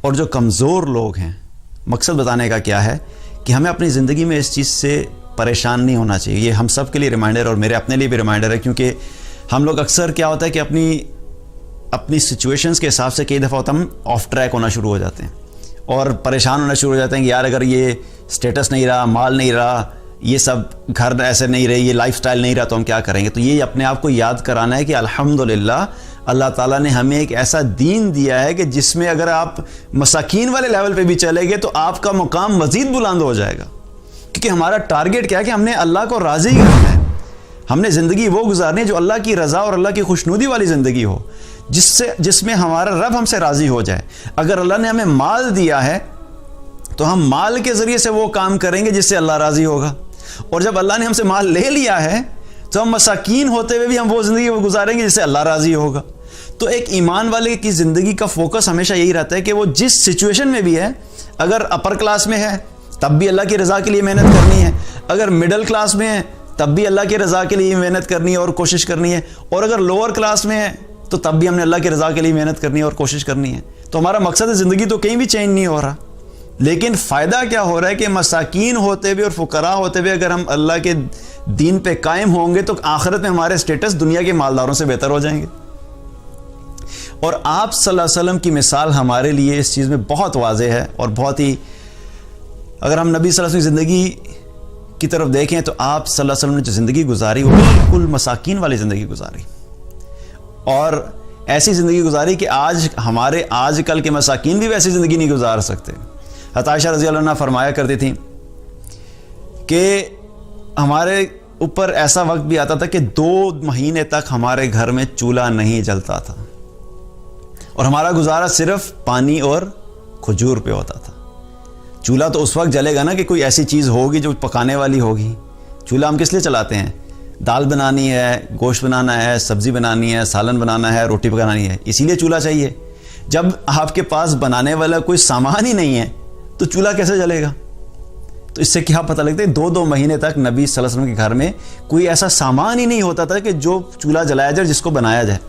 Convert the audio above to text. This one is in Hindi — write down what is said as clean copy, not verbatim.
और जो कमज़ोर लोग हैं, मकसद बताने का क्या है कि हमें अपनी ज़िंदगी में इस चीज़ से परेशान नहीं होना चाहिए। ये हम सब के लिए रिमाइंडर और मेरे अपने लिए भी रिमाइंडर है, क्योंकि हम लोग अक्सर क्या होता है कि अपनी सिचुएशंस के हिसाब से कई दफ़ा होता हम ऑफ ट्रैक होना शुरू हो जाते हैं और परेशान होना शुरू हो जाते हैं कि यार अगर ये स्टेटस नहीं रहा, माल नहीं रहा, ये सब घर ऐसे नहीं रहे, ये लाइफस्टाइल नहीं रहा, तो हम क्या करेंगे। तो ये अपने आप को याद कराना है कि अल्हम्दुलिल्लाह अल्लाह ताला ने हमें एक ऐसा दीन दिया है कि जिसमें अगर आप मसाकीन वाले लेवल पे भी चले गए तो आपका मुकाम मज़ीद बुलंद हो जाएगा। क्योंकि हमारा टारगेट क्या है कि हमने अल्लाह को राज़ी करना है, हमने ज़िंदगी वो गुजारनी है जो अल्लाह की रज़ा और अल्लाह की खुशनुदी वाली ज़िंदगी हो, जिसमें हमारा रब हमसे राज़ी हो जाए। अगर अल्लाह ने हमें माल दिया है तो हम माल के ज़रिए से वो काम करेंगे जिससे अल्लाह राज़ी होगा, और जब अल्लाह ने हमसे माल ले लिया है तो हम मसाकीन होते हुए भी हम वो ज़िंदगी गुजारेंगे जिससे अल्लाह राज़ी होगा। तो एक ईमान वाले की ज़िंदगी का फोकस हमेशा यही रहता है कि वो जिस सिचुएशन में भी है, अगर अपर क्लास में है तब भी अल्लाह की रज़ा के लिए मेहनत करनी है, अगर मिडिल क्लास में है तब भी अल्लाह की रज़ा के लिए मेहनत करनी है और कोशिश करनी है, और अगर लोअर क्लास में है तो तब भी हमने अल्लाह की रज़ा के लिए मेहनत करनी है और कोशिश करनी है। तो हमारा मकसद ज़िंदगी तो कहीं भी चेंज नहीं हो रहा, लेकिन फ़ायदा क्या हो रहा है कि मसाकीन होते हुए और फुकरा होते हुए अगर हम अल्लाह के दीन पे कायम होंगे तो आखिरत में हमारे स्टेटस दुनिया के मालदारों से बेहतर हो जाएंगे। और आप सल्लल्लाहु अलैहि वसल्लम की मिसाल हमारे लिए इस चीज़ में बहुत वाज़ेह है और बहुत ही, अगर हम नबी सल्लल्लाहु अलैहि वसल्लम की ज़िंदगी की तरफ देखें तो आप सल्लल्लाहु अलैहि वसल्लम ने जो ज़िंदगी गुजारी वो बिल्कुल मसाकीन वाली ज़िंदगी गुजारी, और ऐसी ज़िंदगी गुजारी कि आज हमारे आजकल के मसाकीन भी वैसी ज़िंदगी नहीं गुजार सकते। हज़रत आयशा रज़ी अल्लाह अन्हा फरमाया करती थी कि हमारे ऊपर ऐसा वक्त भी आता था कि 2 महीने तक हमारे घर में चूल्हा नहीं जलता था और हमारा गुजारा सिर्फ पानी और खजूर पे होता था। चूल्हा तो उस वक्त जलेगा ना कि कोई ऐसी चीज़ होगी जो पकाने वाली होगी। चूल्हा हम किस लिए चलाते हैं? दाल बनानी है, गोश्त बनाना है, सब्ज़ी बनानी है, सालन बनाना है, रोटी पकानी है, इसीलिए चूल्हा चाहिए। जब आपके पास बनाने वाला कोई सामान ही नहीं है तो चूल्हा कैसे जलेगा? तो इससे क्या पता लगता है 2-2 महीने तक नबी सल्लल्लाहु अलैहि वसल्लम के घर में कोई ऐसा सामान ही नहीं होता था कि जो चूल्हा जलाया जाए, जिसको बनाया जाए।